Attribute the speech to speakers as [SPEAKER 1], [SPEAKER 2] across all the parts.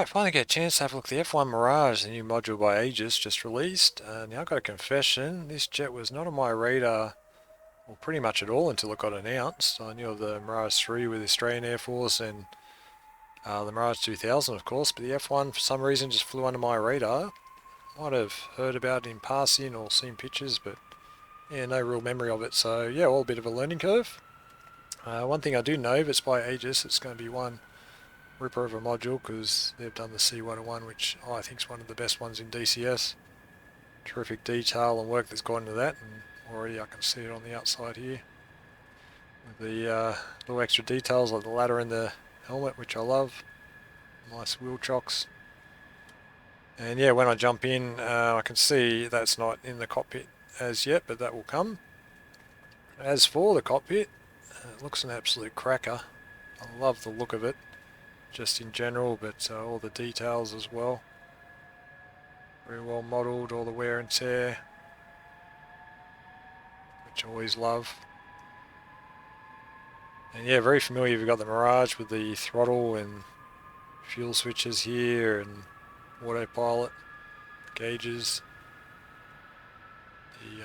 [SPEAKER 1] Alright, finally get a chance to have a look at the F1 Mirage, the new module by Aegis, just released. Now I've got a confession, this jet was not on my radar, well, pretty much at all until it got announced. I knew of the Mirage 3 with the Australian Air Force and the Mirage 2000 of course, but the F1 for some reason just flew under my radar. Might have heard about it in passing or seen pictures, but yeah, no real memory of it, so yeah, all a bit of a learning curve. One thing I do know, if it's by Aegis, it's going to be one ripper of a module because they've done the C101, which I think is one of the best ones in DCS. Terrific detail and work that's gone into that, and already I can see it on the outside here with the little extra details like the ladder in the helmet, which I love. Nice wheel chocks. And yeah, when I jump in, I can see that's not in the cockpit as yet, but that will come. As for the cockpit, it looks an absolute cracker. I love the look of it, just in general, but all the details as well. Very well modelled, all the wear and tear, which I always love. And yeah, very familiar. We've got the Mirage with the throttle and fuel switches here and autopilot, gauges, the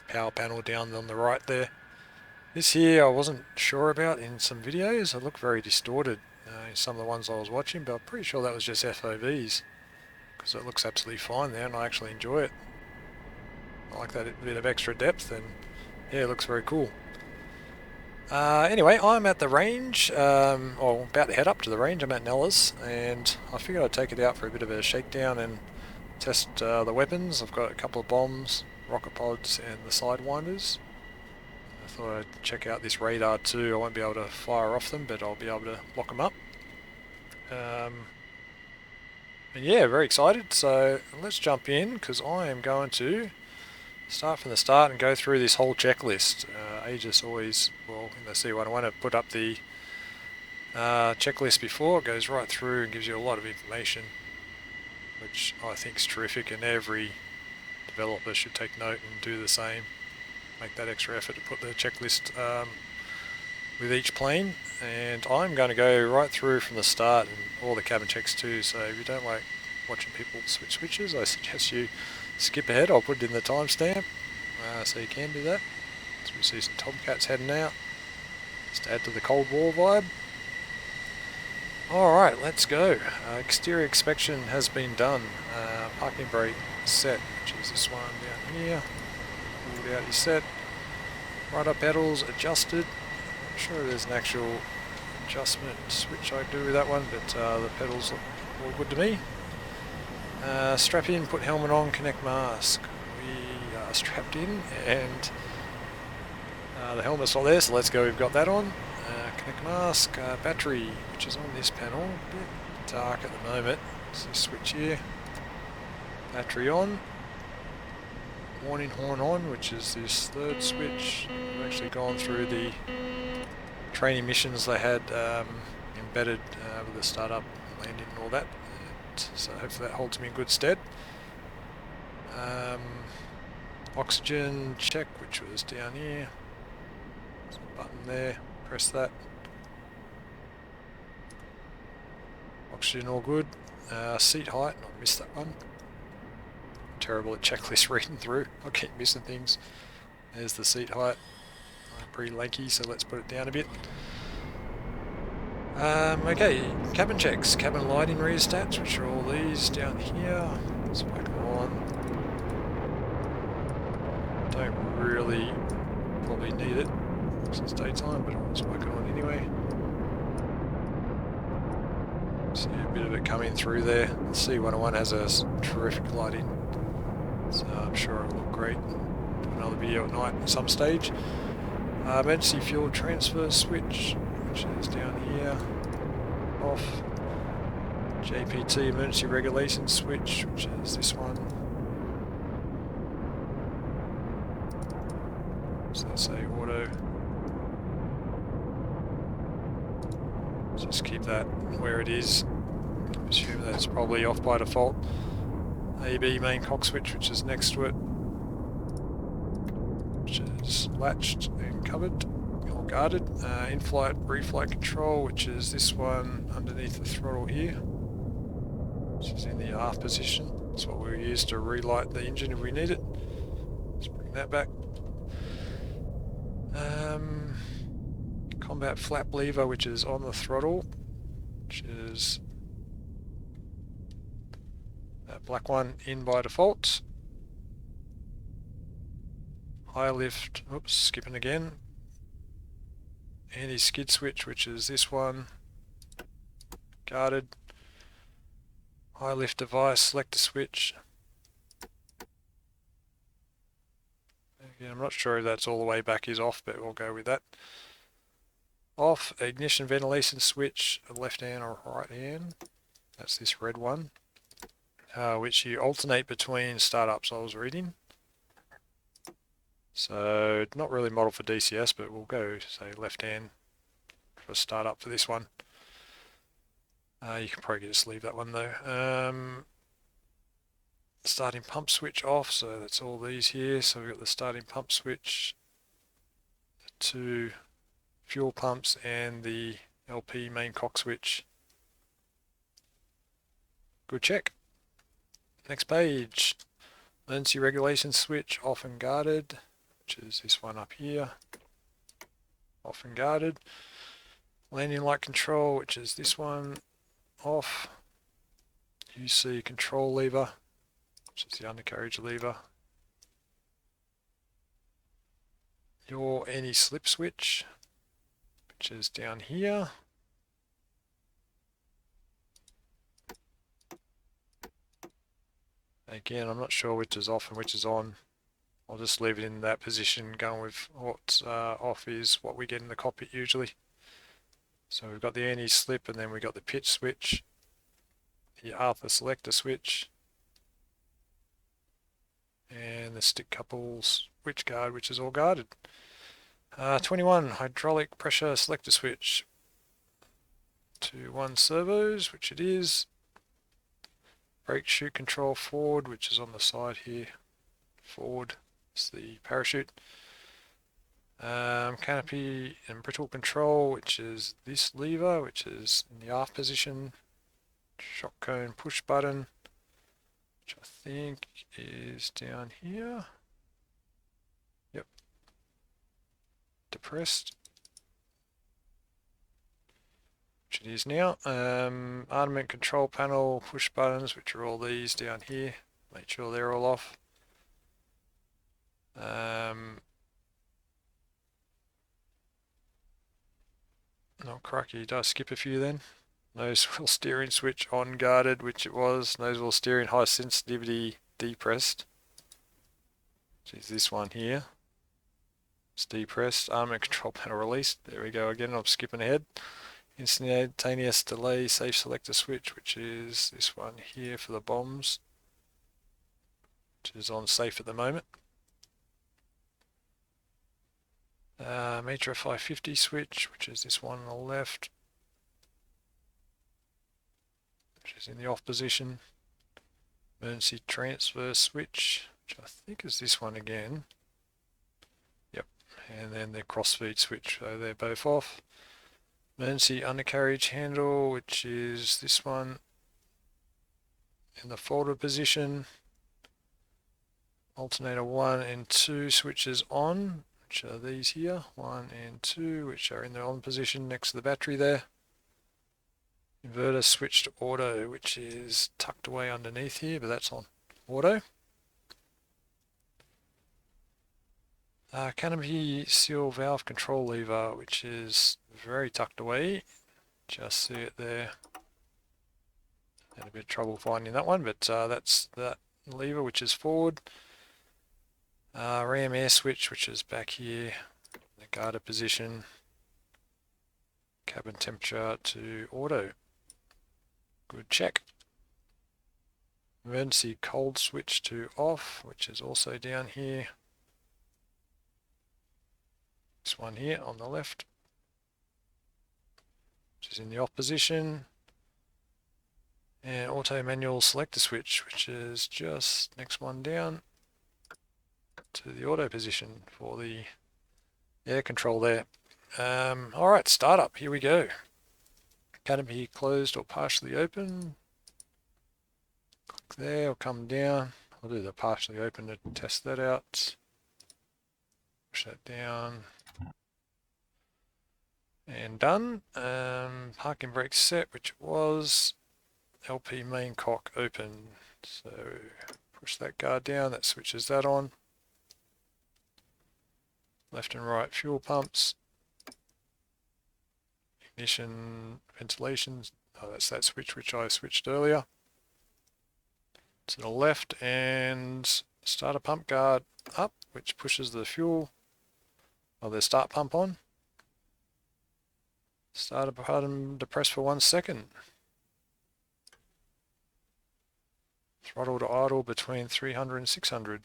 [SPEAKER 1] power panel down on the right there. This here I wasn't sure about in some videos. It looked very distorted in some of the ones I was watching, but I'm pretty sure that was just FOVs because it looks absolutely fine there and I actually enjoy it. I like that bit of extra depth, and yeah, it looks very cool. Anyway, I'm at the range, or about to head up to the range. I'm at Nellis, and I figured I'd take it out for a bit of a shakedown and test the weapons. I've got a couple of bombs, rocket pods, and the sidewinders. I thought I'd check out this radar too. I won't be able to fire off them, but I'll be able to lock them up. And yeah, very excited. So let's jump in because I am going to start from the start and go through this whole checklist. Aegis always, well, in the C101 have put up the checklist before. It goes right through and gives you a lot of information, which I think is terrific, and every developer should take note and do the same. Make that extra effort to put the checklist with each plane, and I'm going to go right through from the start and all the cabin checks too, so if you don't like watching people switch switches, I suggest you skip ahead. I'll put it in the timestamp so you can do that. So we see some Tomcats heading out, just to add to the Cold War vibe. Alright, let's go. Exterior inspection has been done. Parking brake set, which is this one down here. Pulled out your set. Rudder pedals adjusted. Not sure if there's an actual adjustment switch I can do with that one, but the pedals look all good to me. Strap in, put helmet on, connect mask. We are strapped in, and the helmet's not there, so let's go, we've got that on. Connect mask, battery, which is on this panel, a bit dark at the moment. So switch here, battery on, warning horn on, which is this third switch. We've actually gone through the training missions they had embedded with the startup, landing and all that. So hopefully that holds me in good stead. Oxygen check, which was down here. There's a button there, press that. Oxygen all good. Seat height, I missed that one. I'm terrible at checklist reading through. I keep missing things. There's the seat height. I'm pretty lanky, so let's put it down a bit. Okay, cabin checks, cabin lighting rheostats, which are all these down here. Let's whack them on. Don't really probably need it because it's daytime, but I'll just whack it on anyway. See a bit of it coming through there. The C101 has a terrific lighting, so I'm sure it'll look great. Do another video at night at some stage. Emergency fuel transfer switch, which is down here, off. JPT emergency regulation switch, which is this one. So let's say auto. Just keep that where it is. Assume that's probably off by default. AB main cock switch, which is next to it, which is latched and covered. Guarded. In-flight reflight control, which is this one underneath the throttle here. This is in the aft position. That's what we'll use to relight the engine if we need it. Let's bring that back. Combat flap lever, which is on the throttle, which is that black one in by default. High lift, oops, skipping again. Anti-skid switch, which is this one. Guarded. High lift device, selector switch. Again, I'm not sure if that's all the way back is off, but we'll go with that. Off, ignition ventilation switch, left hand or right hand. That's this red one, which you alternate between startups I was reading. So not really modeled for DCS, but we'll go say left hand for startup for this one. You can probably just leave that one though. Starting pump switch off, so that's all these here. So we've got the starting pump switch, the two fuel pumps and the LP main cock switch. Good check. Next page. Emergency regulation switch off and guarded, which is this one up here. Off and guarded. Landing light control, which is this one. Off. UC control lever, which is the undercarriage lever. Your anti-slip switch, which is down here. Again, I'm not sure which is off and which is on. I'll just leave it in that position, going with what's off is what we get in the cockpit usually. So we've got the anti-slip, and then we've got the pitch switch, the Arthur selector switch, and the stick couple switch guard, which is all guarded. 21, hydraulic pressure selector switch. 2-1 servos, which it is. Brake chute control forward, which is on the side here. Forward is the parachute. Canopy and brittle control, which is this lever, which is in the aft position. Shock cone push button, which I think is down here. Yep. Depressed. Which it is now. Armament control panel push buttons, which are all these down here. Make sure they're all off. No, crikey, did I skip a few then? Nose wheel steering switch on guarded, which it was. Nose wheel steering high sensitivity depressed, which is this one here. It's depressed. Armament control panel released. There we go again, I'm skipping ahead. Instantaneous delay safe selector switch, which is this one here for the bombs, which is on safe at the moment. Meter 550 switch, which is this one on the left, which is in the off position. Emergency transfer switch, which I think is this one again. Yep, and then the crossfeed switch, so they're both off. Emergency undercarriage handle, which is this one in the folded position. Alternator 1 and 2 switches on, which are these here, 1 and 2, which are in the on position next to the battery there. Inverter switch to auto, which is tucked away underneath here, but that's on auto. Canopy seal valve control lever, which is very tucked away. Just see it there. Had a bit of trouble finding that one, but that's that lever, which is forward. Ram air switch, which is back here, the guarded position. Cabin temperature to auto. Good check. Emergency cold switch to off, which is also down here. This one here on the left, which is in the off position. And auto manual selector switch, which is just next one down to the auto position for the air control there. Alright, startup, here we go. Canopy closed or partially open. Click there, I'll come down. I'll do the partially open to test that out. Push that down. And done. Parking brake set, which it was. LP main cock open. So push that guard down, that switches that on. Left and right fuel pumps. Ignition, ventilation. Oh, that's that switch which I switched earlier. To the left, and starter pump guard up, which pushes the fuel, or the start pump on. Starter button depressed for 1 second. Throttle to idle between 300 and 600.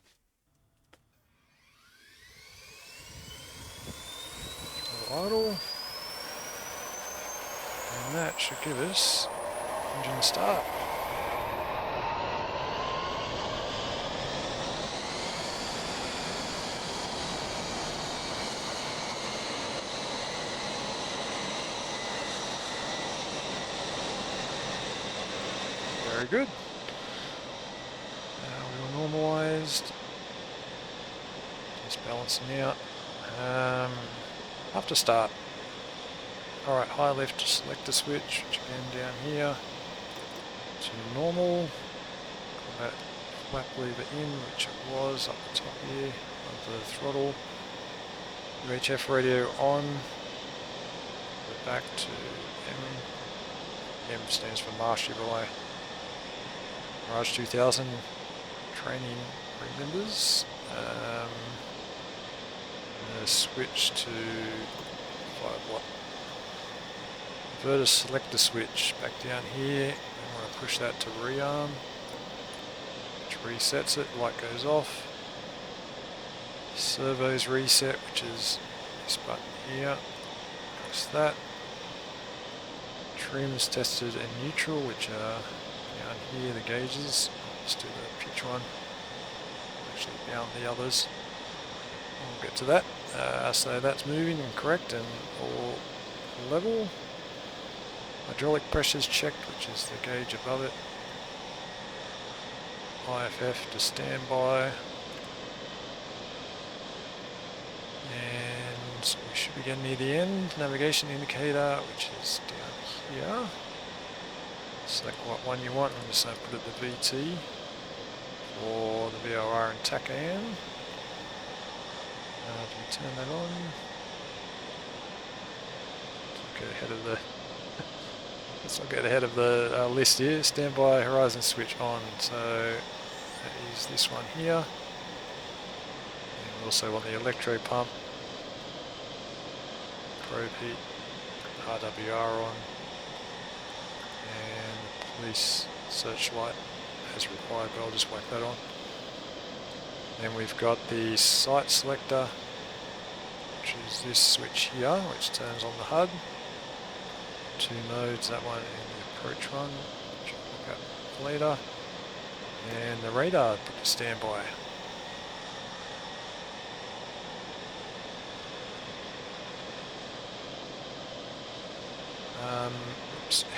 [SPEAKER 1] Throttle idle. And that should give us engine start. Very good. We were normalized. Just balancing out. After start. Alright, high left selector switch, which again down here to normal. That flap lever in, which it was up the top here of the throttle. UHF radio on. Go back to M. M stands for Marsh by Mirage 2000 training members. Switch to 5 watt. Inverter selector switch back down here. We want to push that to rearm, which resets it. Light goes off. Servos reset, which is this button here. Press that. Trims tested and neutral, which are down here, the gauges. Let's do the pitch one. Actually down the others. We'll get to that. So that's moving and correct and all level. Hydraulic pressure's checked, which is the gauge above it. IFF to standby. And we should be getting near the end. Navigation indicator, which is down here. Select what one you want. I'm just going to put it the VT for the VOR and TACAN. Do we turn that on? Get ahead of the. Let's not get ahead of the list here. Standby horizon switch on. So that is this one here. And we also want the electro pump, probe heat, RWR on, and the police searchlight as required. But I'll just whack that on. Then we've got the site selector, which is this switch here, which turns on the HUD. 2 modes, that one and the approach one, which I'll look at later. And the radar put to standby.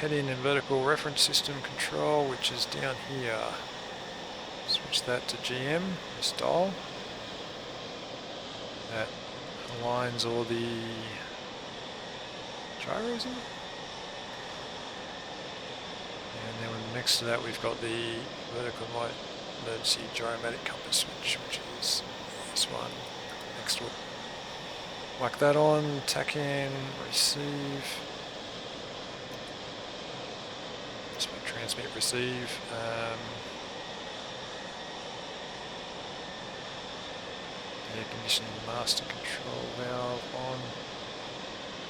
[SPEAKER 1] Heading and vertical reference system control, which is down here. Switch that to GM, this dial. That aligns all the gyros in it. And then next to that we've got the vertical light emergency gyromatic compass switch, which is this one next to it. Whack that on, TACAN, receive. So transmit, receive. Air conditioning master control valve on.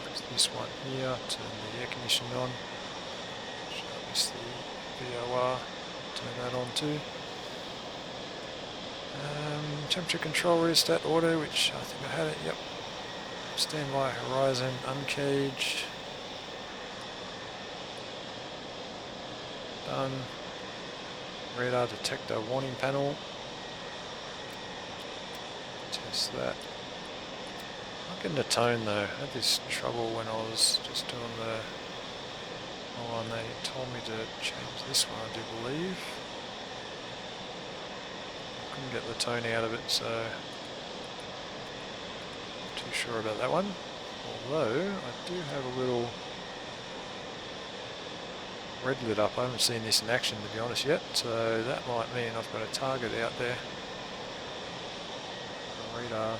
[SPEAKER 1] There's this one here, turn the air conditioning on. Show us the VOR, turn that on too. Temperature control rheostat auto, which I think I had it, yep. Standby horizon, uncage. Done. Radar detector warning panel. Test that. Not getting a tone though. I had this trouble when I was just doing the one. They told me to change this one, I do believe. couldn't get the tone out of it, so not too sure about that one. Although I do have a little red lit up. I haven't seen this in action, to be honest, yet, so that might mean I've got a target out there. A radar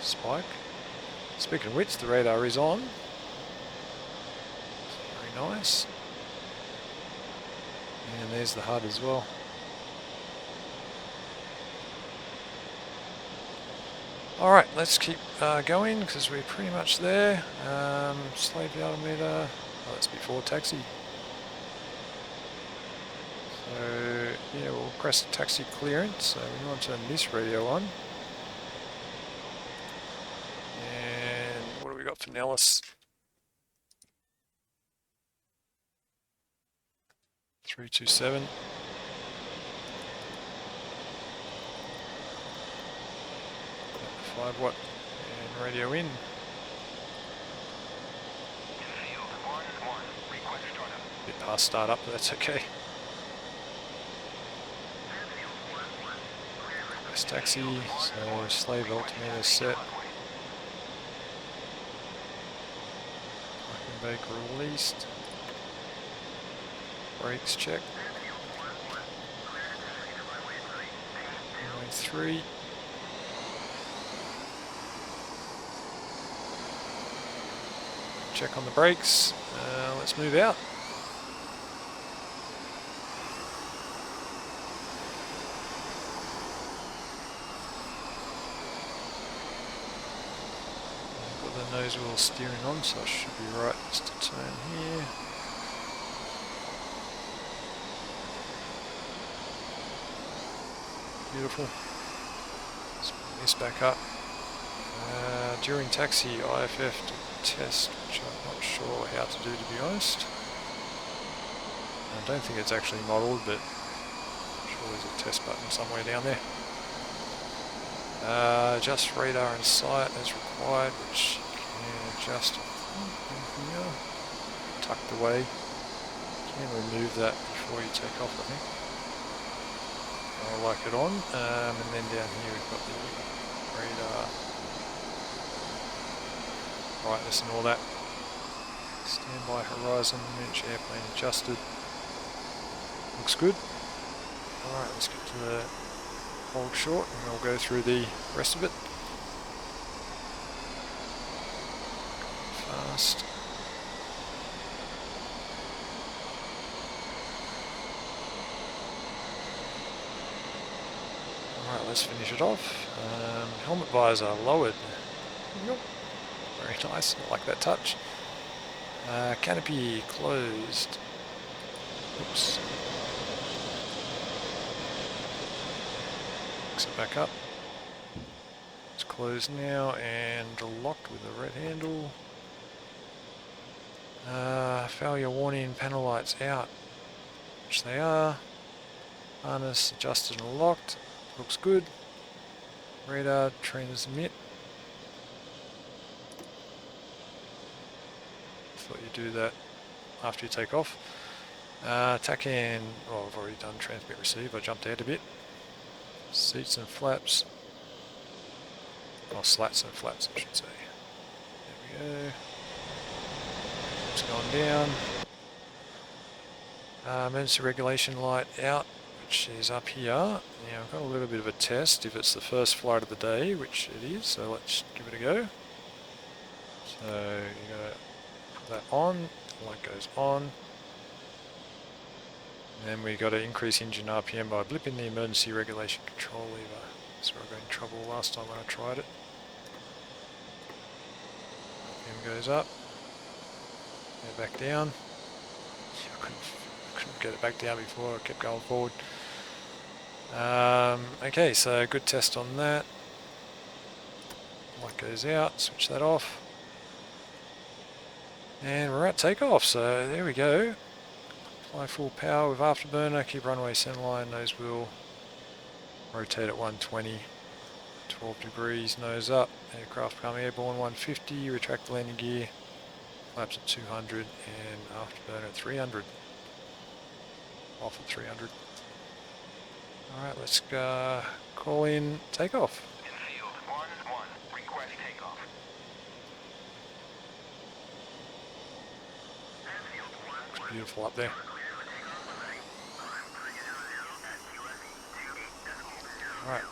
[SPEAKER 1] spike. Speaking of which, the radar is on. Very nice. And there's the HUD as well. Alright, let's keep going because we're pretty much there. Slave altimeter. Oh, that's before taxi. So, yeah, we'll press the taxi clearance. So we want to turn this radio on. And what do we got for Nellis? 327. Watt and radio in. Bit past startup, but that's okay. Press taxi, so slave altimeter set. Parking brake released. Brakes check. 3. Check on the brakes. Let's move out. I've got the nose wheel steering on, so I should be right just to turn here. Beautiful. Let's bring this back up. During taxi, IFF to test, which I'm not sure how to do, to be honest. I don't think it's actually modelled, but I'm sure there's a test button somewhere down there. Adjust radar and sight as required, which you can adjust in here. Tucked away. You can remove that before you take off, I think. I like it on. And then down here we've got the radar brightness and all that. Standby horizon, miniature airplane adjusted. Looks good. Alright, let's get to the hold short and we'll go through the rest of it. Fast. Alright, let's finish it off. Helmet visor lowered. Yep. Very nice, I like that touch. Canopy closed. Oops. Fix it back up. It's closed now and locked with the red handle. Failure warning, panel lights out, which they are. Harness adjusted and locked. Looks good. Radar transmit. Thought you'd do that after you take off. TACAN, well, I've already done transmit receive, I jumped out a bit. Seats and flaps. Or slats and flaps, I should say. There we go. It's gone down. Emergency regulation light out, which is up here. Now I've got a little bit of a test if it's the first flight of the day, which it is, so let's give it a go. So you gotta put that on, the light goes on. And then we got to increase engine RPM by blipping the emergency regulation control lever. That's where I got in trouble last time when I tried it. RPM goes up, go back down. I couldn't get it back down before, I kept going forward. Okay, so good test on that. Light goes out, switch that off. And we're at takeoff, so there we go. Fly full power with afterburner, keep runway centerline, nose wheel, rotate at 120, 12 degrees, nose up, aircraft become airborne 150, retract the landing gear, flaps at 200 and afterburner at 300, off at 300. Alright, let's call in takeoff.
[SPEAKER 2] Infield 1-1, request takeoff.
[SPEAKER 1] It's beautiful up there. Alright.